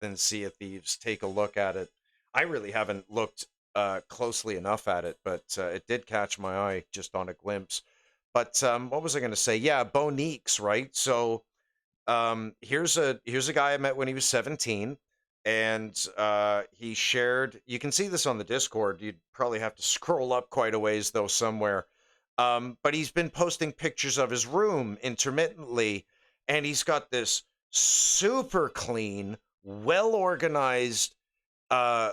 than Sea of Thieves. Take a look at it. I really haven't looked closely enough at it, but it did catch my eye just on a glimpse. But what was I going to say? Yeah, Bo Neeks, right? So here's a guy I met when he was 17, and he shared. You can see this on the Discord. You'd probably have to scroll up quite a ways though somewhere. But he's been posting pictures of his room intermittently, and he's got this super clean, well organized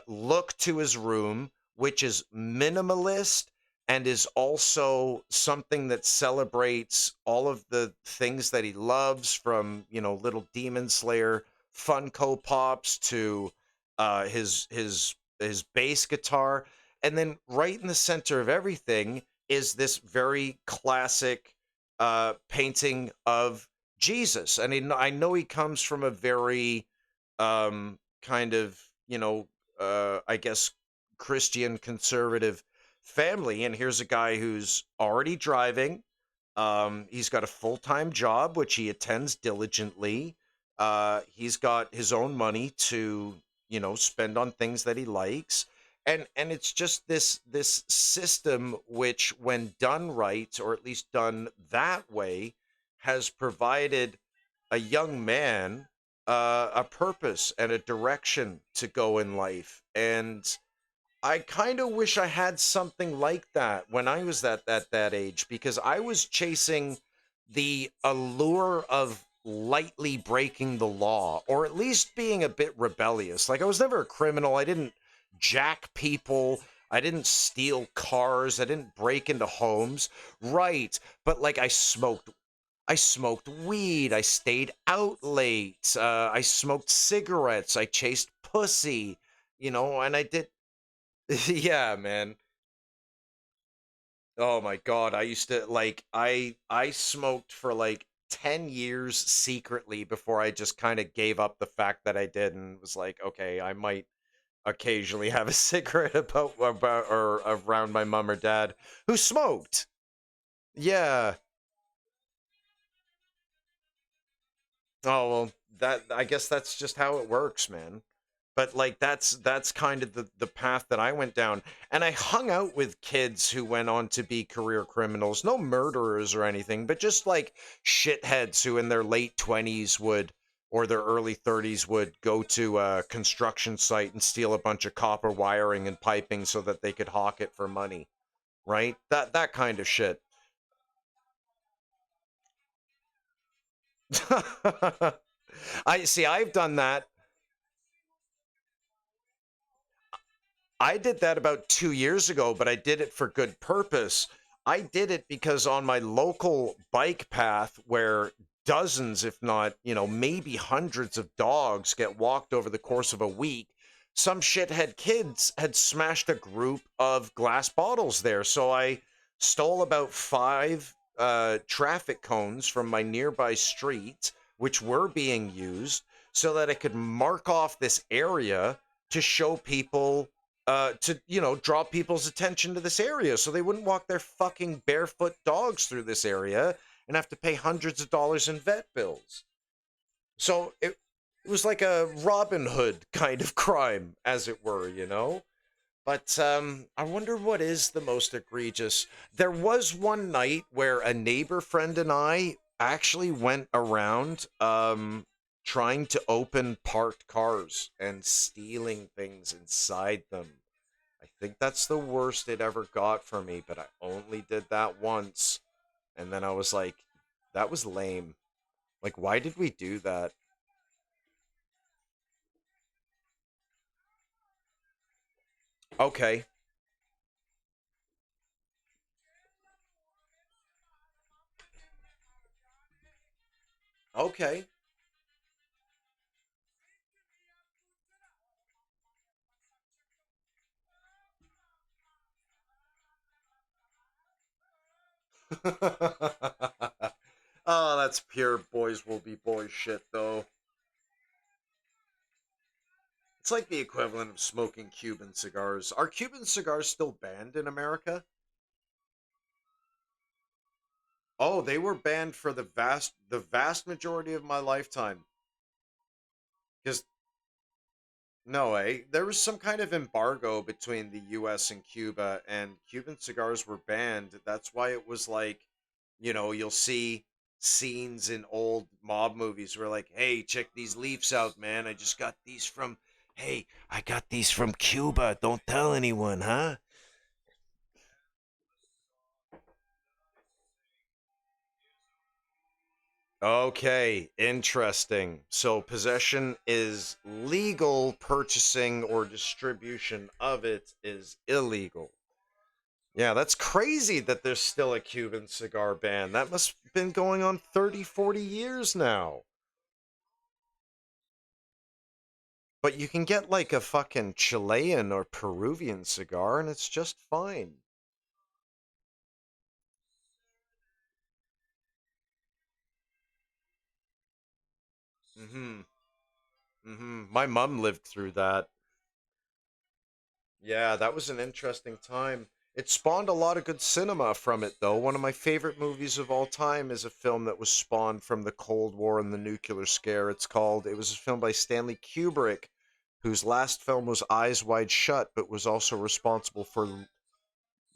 look to his room, which is minimalist and is also something that celebrates all of the things that he loves, from, little Demon Slayer Funko Pops to his bass guitar. And then right in the center of everything is this very classic painting of Jesus. And I know he comes from a very kind of, I guess, Christian conservative family. And here's a guy who's already driving. He's got a full-time job, which he attends diligently. He's got his own money to, spend on things that he likes. And it's just this system which, when done right, or at least done that way, has provided a young man a purpose and a direction to go in life. And I kind of wish I had something like that when I was that age, because I was chasing the allure of lightly breaking the law, or at least being a bit rebellious. Like, I was never a criminal. I didn't jack people. I didn't steal cars. I didn't break into homes. Right. But like, I smoked weed. I stayed out late. I smoked cigarettes. I chased pussy, and I did. Yeah, man. Oh my God. I used to, like, I smoked for like 10 years secretly before I just kind of gave up the fact that I did and was like, okay, I might occasionally have a cigarette about or around my mom or dad who smoked. Yeah. Oh, well, that I guess that's just how it works, man. But like, that's kind of the path that I went down. And I hung out with kids who went on to be career criminals, no murderers or anything, but just like shitheads who in their late 20s would, or their early 30s would, go to a construction site and steal a bunch of copper wiring and piping so that they could hawk it for money, right? That kind of shit. I see. I've done that. I did that about 2 years ago, but I did it for good purpose. I did it because on my local bike path, where dozens, if not, maybe hundreds of dogs get walked over the course of a week, some shithead kids had smashed a group of glass bottles there. So I stole about five traffic cones from my nearby street, which were being used, so that I could mark off this area to show people, to, draw people's attention to this area so they wouldn't walk their fucking barefoot dogs through this area and have to pay hundreds of dollars in vet bills. So it was like a Robin Hood kind of crime, as it were. But I wonder what is the most egregious. There was one night where a neighbor friend and I actually went around trying to open parked cars and stealing things inside them. I think that's the worst it ever got for me, but I only did that once. And then I was like, that was lame. Like, why did we do that? Okay. Okay. Oh, that's pure boys will be boys shit, though. It's like the equivalent of smoking Cuban cigars. Are Cuban cigars still banned in America? Oh, they were banned for the vast majority of my lifetime. Because No way. There was some kind of embargo between the US and Cuba, and Cuban cigars were banned. That's why it was like, you'll see scenes in old mob movies where, like, hey, check these leaves out, man. Hey, I got these from Cuba. Don't tell anyone, huh? Okay, interesting. So possession is legal, purchasing or distribution of it is illegal. Yeah, that's crazy that there's still a Cuban cigar ban. That must have been going on 30, 40 years now. But you can get like a fucking Chilean or Peruvian cigar and it's just fine. Mm-hmm. Mm-hmm. My mom lived through that. Yeah, that was an interesting time. It spawned a lot of good cinema from it, though. One of my favorite movies of all time is a film that was spawned from the Cold War and the nuclear scare. It was a film by Stanley Kubrick, whose last film was Eyes Wide Shut, but was also responsible for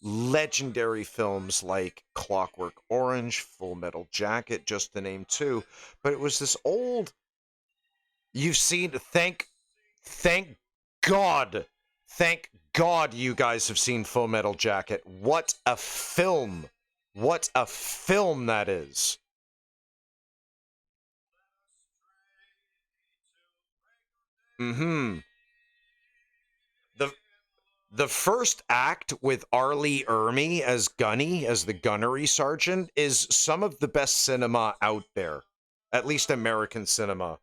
legendary films like Clockwork Orange, Full Metal Jacket, just to name two. But it was this old. You've seen. Thank God. Thank God you guys have seen Full Metal Jacket. What a film. What a film that is. Mm-hmm. The the first act with Arlie Ermy as Gunny, as the gunnery sergeant, is some of the best cinema out there. At least American cinema.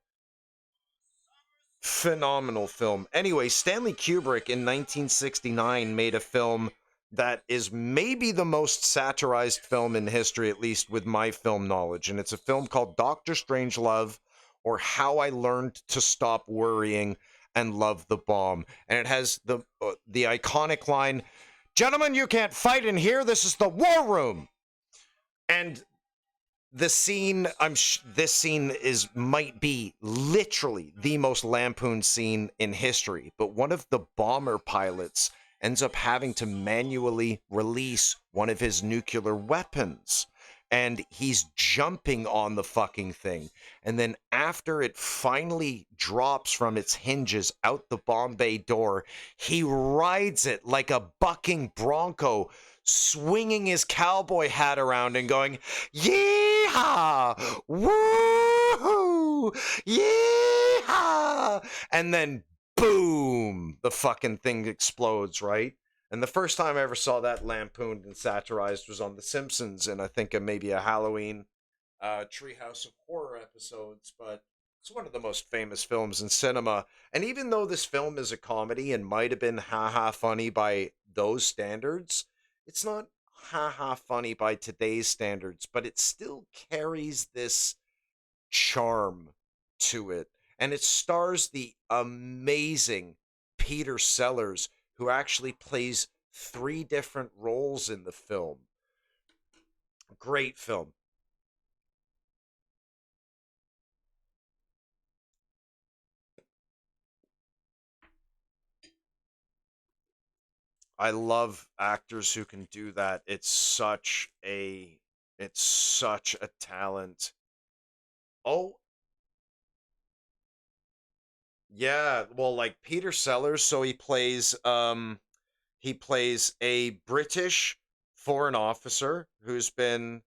Phenomenal film. Anyway, Stanley Kubrick in 1969 made a film that is maybe the most satirized film in history, at least with my film knowledge. And it's a film called Doctor Strangelove, or How I Learned to Stop Worrying and Love the Bomb. And it has the iconic line, "Gentlemen, you can't fight in here. This is the war room." And this scene is might be literally the most lampooned scene in history, but one of the bomber pilots ends up having to manually release one of his nuclear weapons, and he's jumping on the fucking thing, and then after it finally drops from its hinges out the bomb bay door, he rides it like a bucking bronco, swinging his cowboy hat around and going, "Yeehaw! Woohoo! Yeehaw!" And then boom, the fucking thing explodes, right? And the first time I ever saw that lampooned and satirized was on The Simpsons, and I think maybe a Halloween Treehouse of Horror episodes, but it's one of the most famous films in cinema. And even though this film is a comedy and might have been haha funny by those standards, it's not haha funny by today's standards, but it still carries this charm to it. And it stars the amazing Peter Sellers, who actually plays three different roles in the film. Great film. I love actors who can do that. It's such a talent. Oh, yeah, well, like Peter Sellers, so he plays a British foreign officer who's been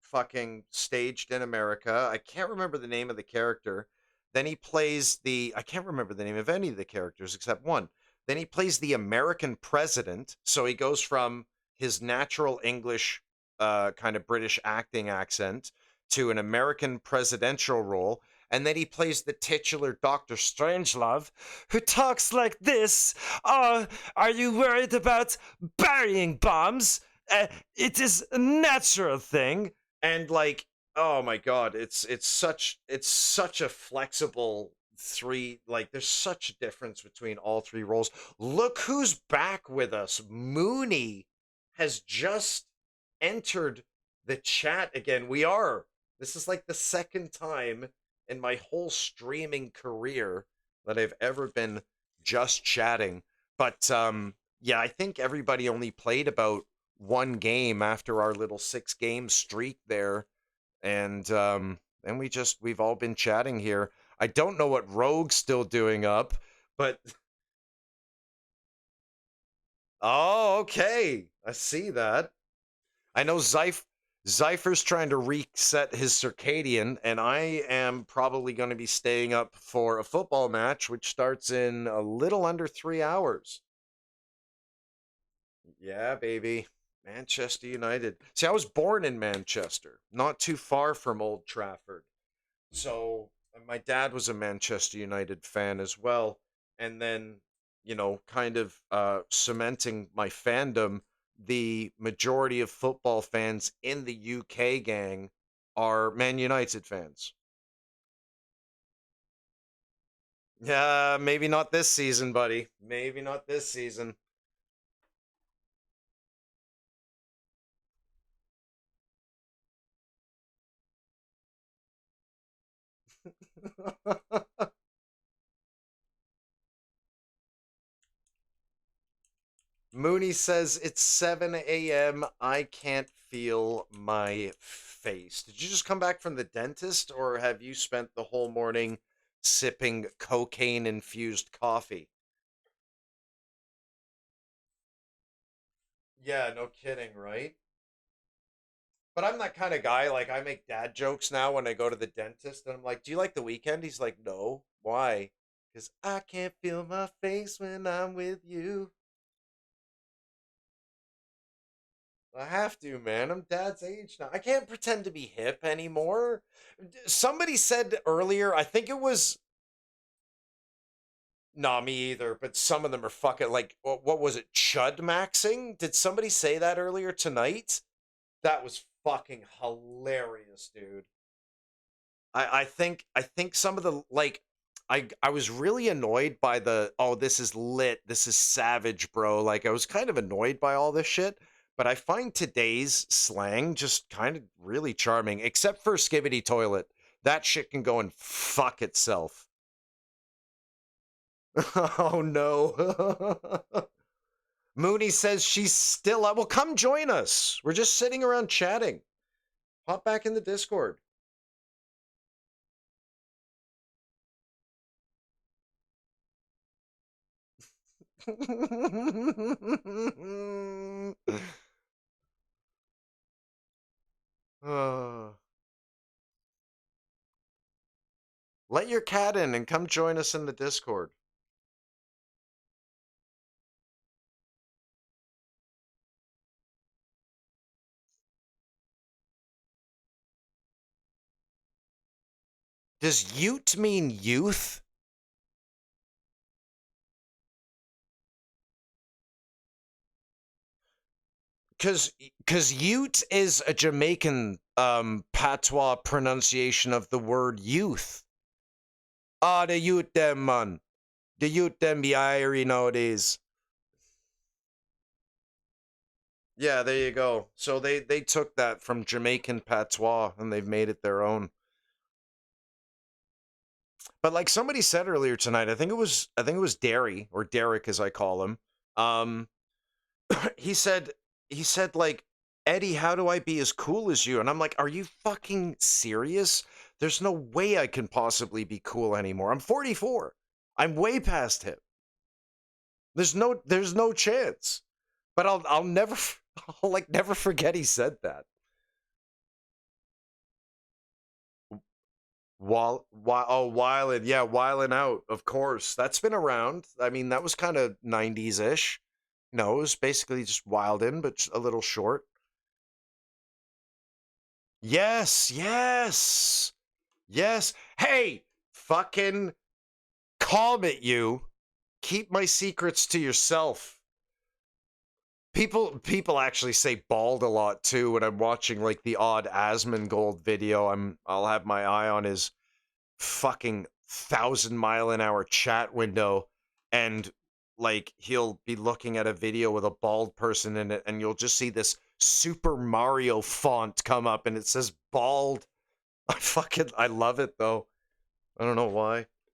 fucking staged in America. I can't remember the name of the character. Then he plays I can't remember the name of any of the characters except one. Then he plays the American president. So he goes from his natural English, kind of British acting accent to an American presidential role. And then he plays the titular Dr. Strangelove, who talks like this. Are you worried about burying bombs? It is a natural thing. And like, oh my god, it's such a flexible three, like there's such a difference between all three roles. Look who's back with us. Mooney has just entered the chat again. This is like the second time in my whole streaming career that I've ever been just chatting. But yeah, I think everybody only played about one game after our little 6 game streak there, and we've all been chatting here. I don't know what Rogue's still doing up, but oh, okay. I see that. I know Zypher's trying to reset his circadian, and I am probably going to be staying up for a football match, which starts in a little under 3 hours. Yeah, baby. Manchester United. See, I was born in Manchester, not too far from Old Trafford. So my dad was a Manchester United fan as well. And then, kind of cementing my fandom, the majority of football fans in the UK gang are Man United fans. Yeah, maybe not this season, buddy. Maybe not this season. Mooney says it's 7 a.m. I can't feel my face. Did you just come back from the dentist, or have you spent the whole morning sipping cocaine infused coffee? Yeah, no kidding, right? But I'm that kind of guy. Like, I make dad jokes now when I go to the dentist, and I'm like, "Do you like the weekend?" He's like, "No." Why? Because I can't feel my face when I'm with you. I have to, man. I'm dad's age now. I can't pretend to be hip anymore. Somebody said earlier, I think it was, not me either, but some of them are fucking like, what was it, chud maxing? Did somebody say that earlier tonight? That was fucking hilarious, dude. I think some of the like I was really annoyed by the, oh, this is lit, this is savage, bro. Like, I was kind of annoyed by all this shit, but I find today's slang just kind of really charming, except for skibbity toilet. That shit can go and fuck itself. Oh no. Mooney says she's still up. Well, come join us. We're just sitting around chatting. Hop back in the Discord. Uh, let your cat in and come join us in the Discord. Does Ute mean youth? Because Ute is a Jamaican patois pronunciation of the word youth. Ah, the youth them, man. The youth them be irie nowadays. Yeah, there you go. So they took that from Jamaican patois and they've made it their own. But like somebody said earlier tonight, I think it was Derry, or Derek as I call him. Um he said like, Eddie, how do I be as cool as you? And I'm like, are you fucking serious? There's no way I can possibly be cool anymore. I'm 44. I'm way past him. There's no chance. But I'll never I'll like never forget he said that. Wildin', yeah, Wildin' Out, of course. That's been around. I mean, that was kind of 90s-ish. No, it was basically just Wildin', but a little short. Yes, yes, yes. Hey, fucking calm it, you. Keep my secrets to yourself. People actually say bald a lot too when I'm watching like the odd Asmongold video. I'll have my eye on his fucking 1,000-mile-an-hour chat window, and like he'll be looking at a video with a bald person in it, and you'll just see this Super Mario font come up and it says bald. I love it though. I don't know why.